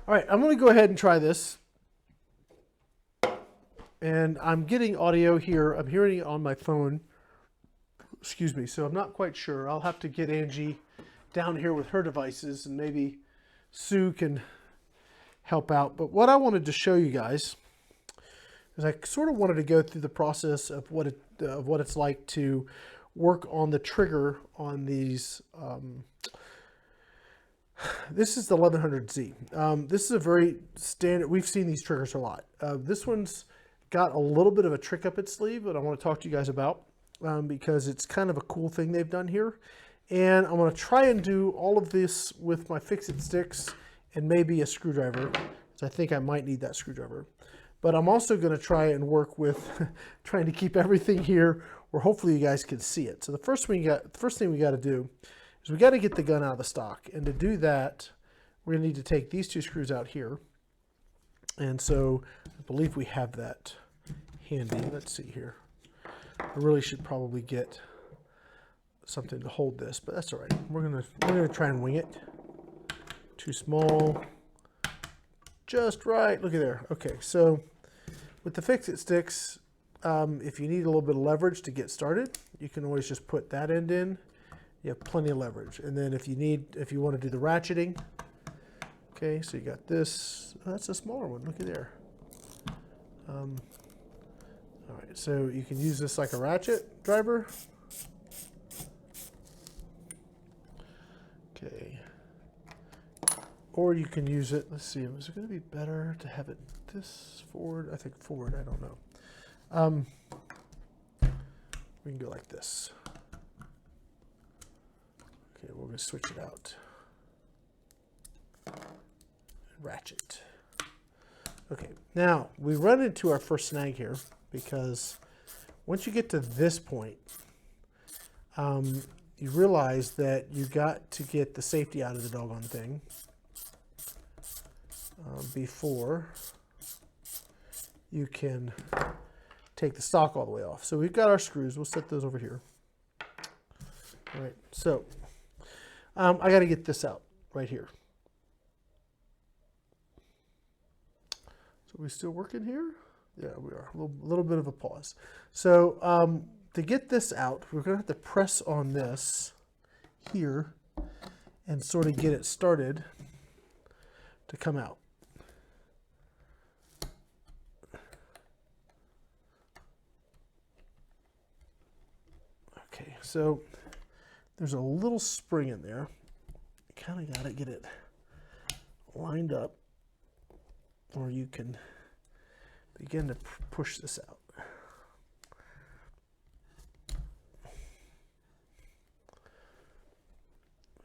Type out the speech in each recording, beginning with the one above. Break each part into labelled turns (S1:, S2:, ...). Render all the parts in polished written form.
S1: All right, I'm going to go ahead and try this. And I'm getting audio here. I'm hearing it on my phone. Excuse me, so I'm not quite sure. I'll have to get Angie down here with her devices, and maybe Sue can help out. But what I wanted to show you guys is I sort of wanted to go through the process of what it's like to work on the trigger on these. This is the 1100Z. This is a very standard. We've seen these triggers a lot. This one's got a little bit of a trick up its sleeve that I want to talk to you guys about because it's kind of a cool thing they've done here. And I'm going to try and do all of this with my fix-it sticks and maybe a screwdriver, because I think I might need that screwdriver. But I'm also going to try and work with trying to keep everything here where hopefully you guys can see it. So the first thing we got to do is we got to get the gun out of the stock. And to do that, we're going to need to take these two screws out here. And so I believe we have that handy. Let's see here. I really should probably get something to hold this, but that's all right. We're gonna try and wing it. Too small, just right. Look at there. Okay, so with the fix-it sticks, if you need a little bit of leverage to get started, you can always just put that end in. You have plenty of leverage. And then if you want to do the ratcheting, okay, so you got this. Oh, that's a smaller one. Look at there. All right, so you can use this like a ratchet driver. Okay. Or you can use it, let's see, is it going to be better to have it this forward? I think forward, I don't know. We can go like this. Okay, we're going to switch it out. Ratchet. Okay, now we run into our first snag here because once you get to this point, you realize that you got to get the safety out of the doggone thing before you can take the stock all the way off. So we've got our screws. We'll set those over here. All right, so I got to get this out right here. So we still working here? Yeah, we are. A little bit of a pause. So to get this out, we're going to have to press on this here and sort of get it started to come out. Okay, so there's a little spring in there. You kind of got to get it lined up, or you can begin to push this out.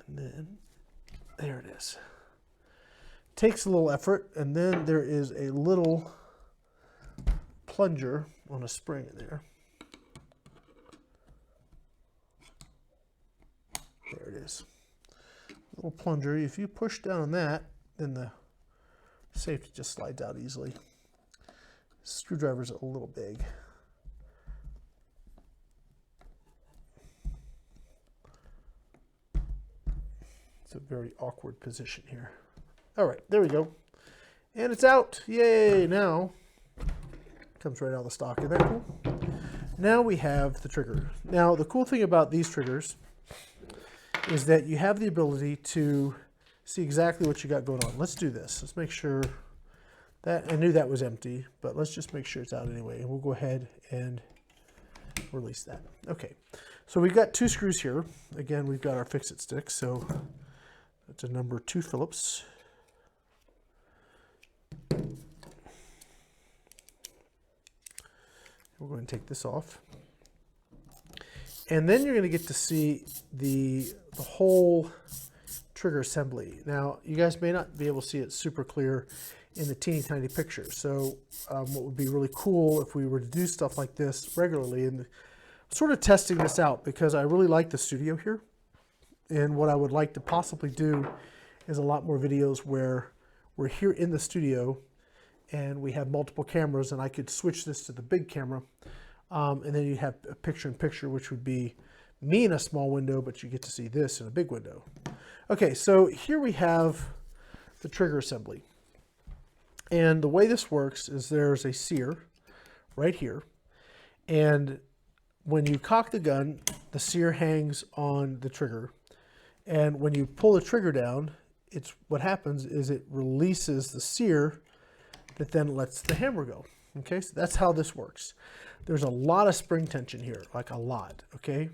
S1: And then there it is. Takes a little effort, and then there is a little plunger on a spring in there. There it is. Little plunger. If you push down on that, then the safety just slides out easily. Screwdriver's a little big. It's a very awkward position here. All right, there we go. And it's out. Yay! Now, it comes right out of the stock. Isn't that cool? Now we have the trigger. Now, the cool thing about these triggers is that you have the ability to see exactly what you got going on. Let's do this. Let's make sure that, I knew that was empty, but let's just make sure it's out anyway. And we'll go ahead and release that. Okay, so we've got two screws here. Again, we've got our fix-it stick, so that's a number 2 Phillips. We're going to take this off. And then you're going to get to see the whole trigger assembly. Now, you guys may not be able to see it super clear in the teeny tiny picture. So what would be really cool if we were to do stuff like this regularly, and sort of testing this out because I really like the studio here. And what I would like to possibly do is a lot more videos where we're here in the studio and we have multiple cameras, and I could switch this to the big camera. And then you have a picture-in-picture, which would be me in a small window, but you get to see this in a big window. Okay, so here we have the trigger assembly. And the way this works is there's a seer right here. And when you cock the gun, the seer hangs on the trigger. And when you pull the trigger down, what happens is it releases the seer that then lets the hammer go. Okay, so that's how this works. There's a lot of spring tension here, like a lot, okay?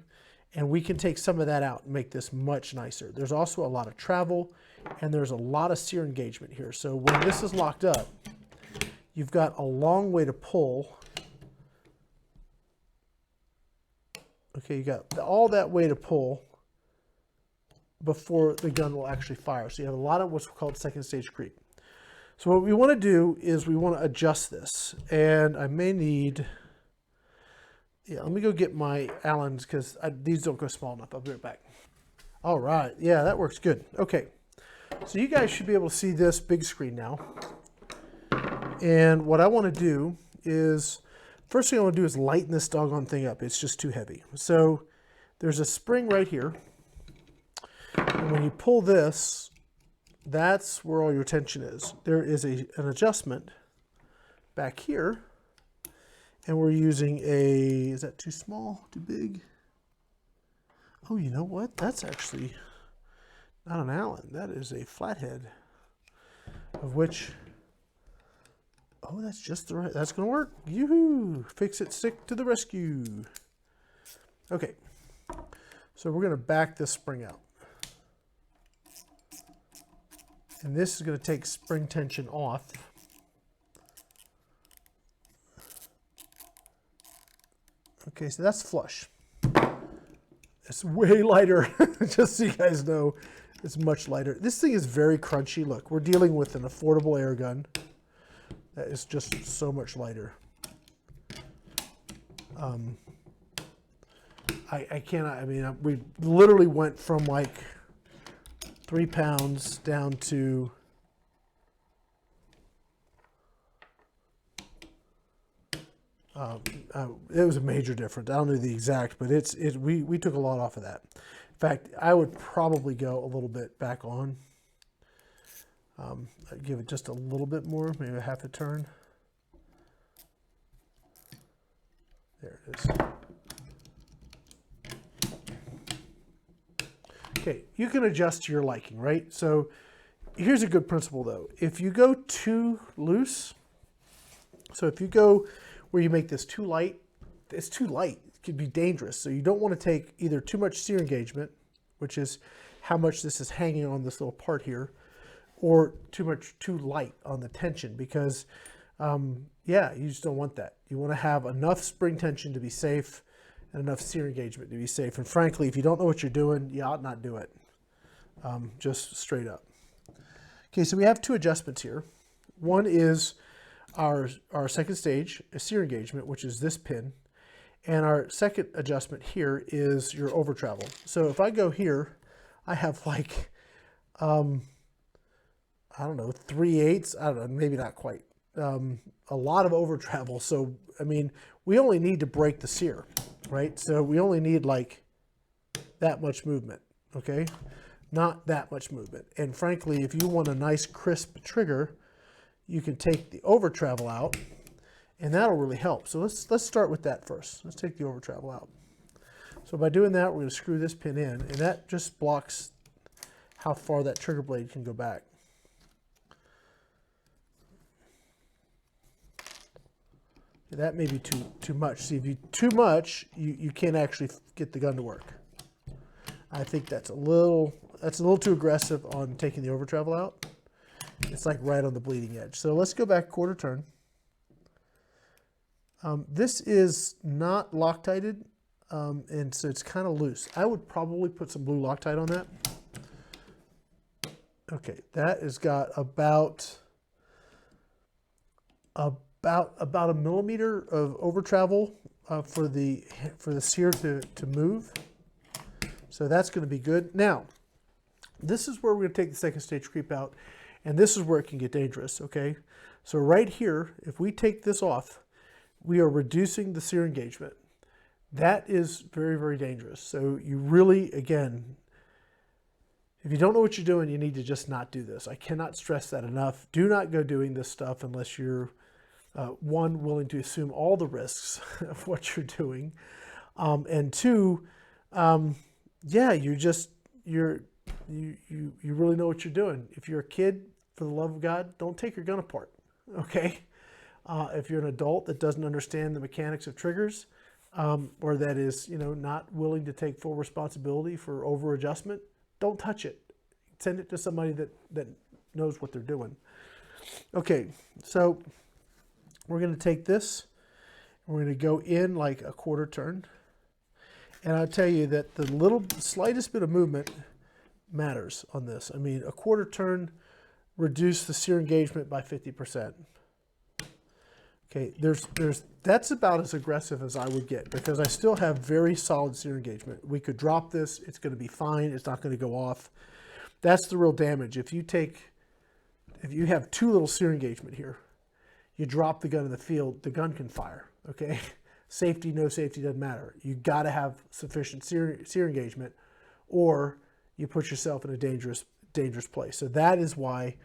S1: And we can take some of that out and make this much nicer. There's also a lot of travel, and there's a lot of seer engagement here. So when this is locked up, you've got a long way to pull. Okay, you got all that way to pull before the gun will actually fire. So you have a lot of what's called second stage creep. So what we want to do is we want to adjust this. And I may need, yeah, let me go get my Allens because these don't go small enough. I'll be right back. All right, yeah, that works good. Okay, so you guys should be able to see this big screen now. And what I want to do is, first thing I want to do is lighten this doggone thing up. It's just too heavy. So there's a spring right here. And when you pull this, that's where all your tension is. There is an adjustment back here. And we're using a, is that too small, too big? Oh, you know what? That's actually not an Allen. That is a flathead, of which, oh, that's just the right, that's gonna work. Yoo-hoo, fix it sick to the rescue. Okay, so we're gonna back this spring out. And this is gonna take spring tension off. Okay, so that's flush. It's way lighter, just so you guys know, it's much lighter. This thing is very crunchy. Look, we're dealing with an affordable air gun that is just so much lighter. I cannot, I mean, we literally went from like 3 pounds down to it was a major difference. I don't know the exact, but we took a lot off of that. In fact, I would probably go a little bit back on. I'd give it just a little bit more, maybe a half a turn. There it is. Okay, you can adjust to your liking, right? So here's a good principle though. If you go too loose, so if you go where you make this too light, it's too light. It could be dangerous. So you don't want to take either too much sear engagement, which is how much this is hanging on this little part here, or too light on the tension because, yeah, you just don't want that. You want to have enough spring tension to be safe and enough sear engagement to be safe. And frankly, if you don't know what you're doing, you ought not do it, just straight up. Okay, so we have 2 adjustments here. One is our second stage, a sear engagement, which is this pin. And our second adjustment here is your over travel. So if I go here, I have like, I don't know, 3/8, I don't know, maybe not quite, a lot of over travel. So, I mean, we only need to break the sear, right? So we only need like that much movement, okay? Not that much movement. And frankly, if you want a nice crisp trigger, you can take the over travel out and that'll really help. So let's start with that first. Let's take the over travel out. So by doing that, we're going to screw this pin in, and that just blocks how far that trigger blade can go back. That may be too much. See, if you too much, you can't actually get the gun to work. I think that's a little too aggressive on taking the over travel out. It's like right on the bleeding edge. So let's go back quarter turn. This is not Loctited, and so it's kind of loose. I would probably put some blue Loctite on that. Okay, that has got about a millimeter of over travel for the sear to move. So that's going to be good. Now, this is where we're going to take the second stage creep out, and this is where it can get dangerous, okay? So right here, if we take this off, we are reducing the sear engagement. That is very, very dangerous. So you really, again, if you don't know what you're doing, you need to just not do this. I cannot stress that enough. Do not go doing this stuff unless you're one, willing to assume all the risks of what you're doing, and two, yeah, you really know what you're doing. If you're a kid, for the love of God, don't take your gun apart. Okay. If you're an adult that doesn't understand the mechanics of triggers, or that is, not willing to take full responsibility for over adjustment, don't touch it. Send it to somebody that knows what they're doing. Okay, so we're going to take this, and we're going to go in like a quarter turn. And I'll tell you that the slightest bit of movement matters on this. I mean, a quarter turn reduced the sear engagement by 50%. Okay, that's about as aggressive as I would get, because I still have very solid sear engagement. We could drop this, it's going to be fine, it's not going to go off. That's the real damage. If you have too little sear engagement here, you drop the gun in the field, the gun can fire, okay? Safety, no safety, doesn't matter. You got to have sufficient sear engagement, or you put yourself in a dangerous place. So that is why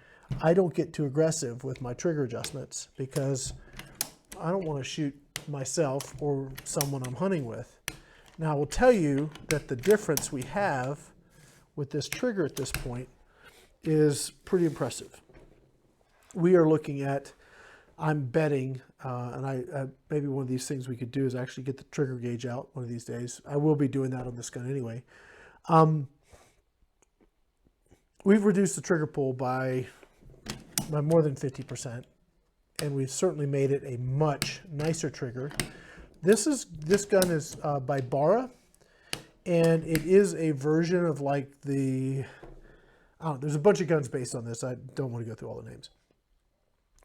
S1: I don't get too aggressive with my trigger adjustments, because I don't want to shoot myself or someone I'm hunting with. Now I will tell you that the difference we have with this trigger at this point is pretty impressive. We are looking at, I'm betting, and maybe one of these things we could do is actually get the trigger gauge out one of these days. I will be doing that on this gun anyway. We've reduced the trigger pull by more than 50%, and we've certainly made it a much nicer trigger. This gun is by Barra, and it is a version of like there's a bunch of guns based on this. I don't want to go through all the names.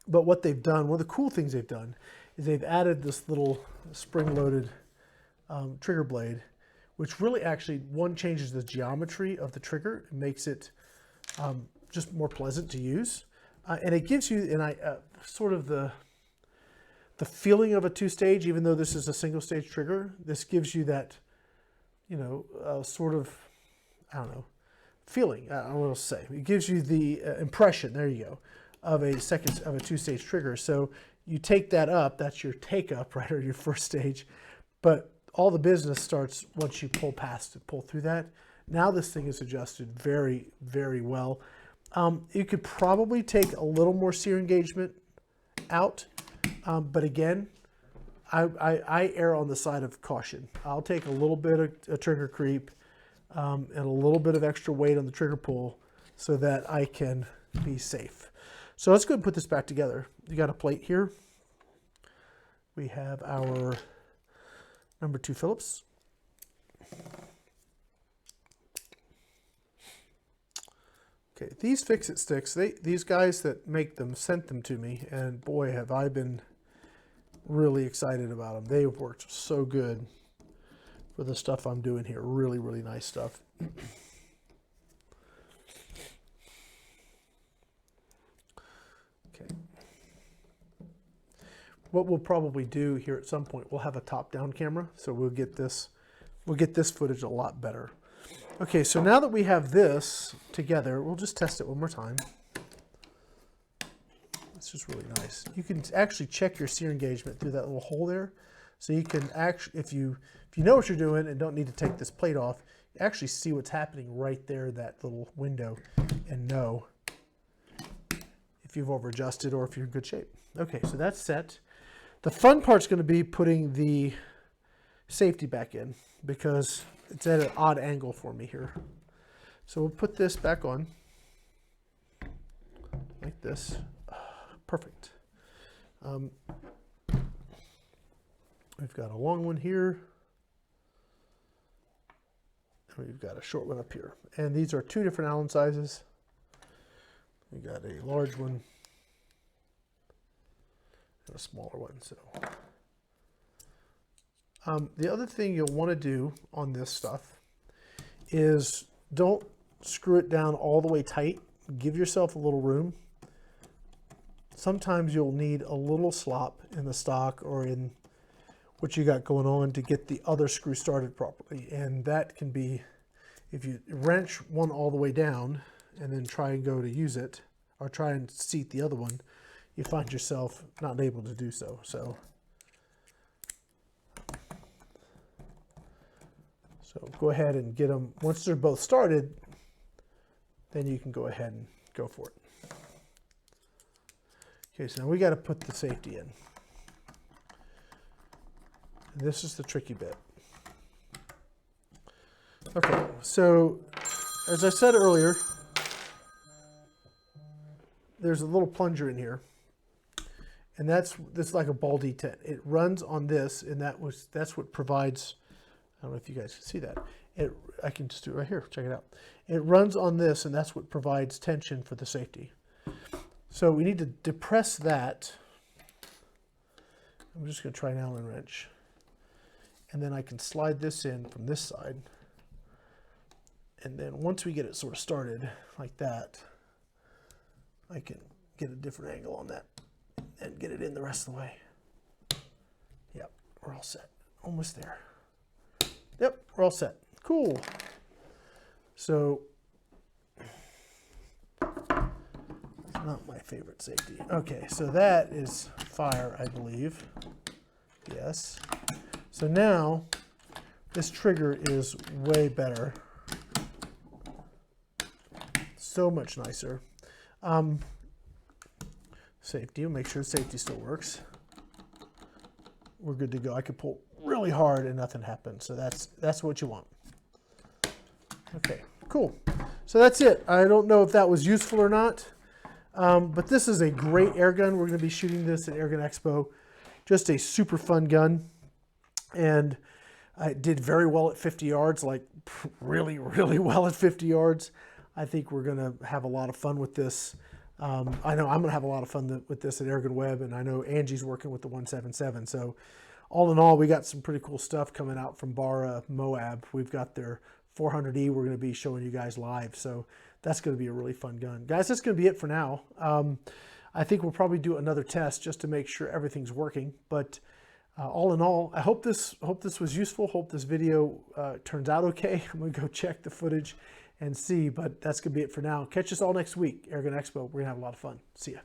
S1: But what they've done, one of the cool things they've done, is they've added this little spring-loaded trigger blade, which really actually, one, changes the geometry of the trigger, and makes it just more pleasant to use. And it gives you sort of the feeling of a two-stage, even though this is a single-stage trigger. This gives you that, sort of, I don't know, feeling. I don't know what to say. It gives you the impression, there you go, of a two-stage trigger. So you take that up, that's your take up, right, or your first stage. But all the business starts once you pull past it, pull through that. Now this thing is adjusted very, very well. You could probably take a little more sear engagement out, but again, I err on the side of caution. I'll take a little bit of a trigger creep and a little bit of extra weight on the trigger pull so that I can be safe. So let's go and put this back together. You got a plate here. We have our number 2 Phillips. Okay, these fix-it sticks, these guys that make them sent them to me, and boy, have I been really excited about them. They have worked so good for the stuff I'm doing here. Really, really nice stuff. Okay. What we'll probably do here at some point, we'll have a top-down camera, so we'll get this footage a lot better. Okay, so now that we have this together, we'll just test it one more time. It's just really nice. You can actually check your sear engagement through that little hole there. So you can actually, if you know what you're doing and don't need to take this plate off, you actually see what's happening right there, that little window, and know if you've over adjusted or if you're in good shape. Okay, so that's set. The fun part's going to be putting the safety back in, because it's at an odd angle for me here. So we'll put this back on like this. Perfect. We've got a long one here, and we've got a short one up here. And these are 2 different Allen sizes. We got a large one and a smaller one. So the other thing you'll want to do on this stuff is don't screw it down all the way tight. Give yourself a little room. Sometimes you'll need a little slop in the stock or in what you got going on to get the other screw started properly. And that can be if you wrench one all the way down and then try and go to use it, or try and seat the other one, you find yourself not able to do so. So go ahead and get them. Once they're both started, then you can go ahead and go for it. Okay, so now we got to put the safety in. This is the tricky bit. Okay, so as I said earlier, there's a little plunger in here, and that's like a ball detent. It runs on this, and that's what provides. I don't know if you guys can see that. I can just do it right here. Check it out. It runs on this, and that's what provides tension for the safety. So we need to depress that. I'm just going to try an Allen wrench, and then I can slide this in from this side. And then once we get it sort of started like that, I can get a different angle on that and get it in the rest of the way. Yep, we're all set. Almost there. Yep, we're all set. Cool. So, not my favorite safety. Okay, so that is fire, I believe. Yes. So now, this trigger is way better. So much nicer. Safety, make sure safety still works. We're good to go. I could pull really hard and nothing happens. So that's what you want. Okay, cool. So that's it. I don't know if that was useful or not, but this is a great air gun. We're going to be shooting this at Airgun Expo. Just a super fun gun. And I did very well at 50 yards, like really, really well at 50 yards. I think we're going to have a lot of fun with this. I know I'm going to have a lot of fun with this at AirGunWeb, and I know Angie's working with the 177. So all in all, we got some pretty cool stuff coming out from Barra, Moab. We've got their 400E we're going to be showing you guys live. So that's going to be a really fun gun. Guys, that's going to be it for now. I think we'll probably do another test just to make sure everything's working. But all in all, I hope this was useful. Hope this video turns out okay. I'm going to go check the footage and see, but that's going to be it for now. Catch us all next week, Airgun Expo. We're going to have a lot of fun. See ya.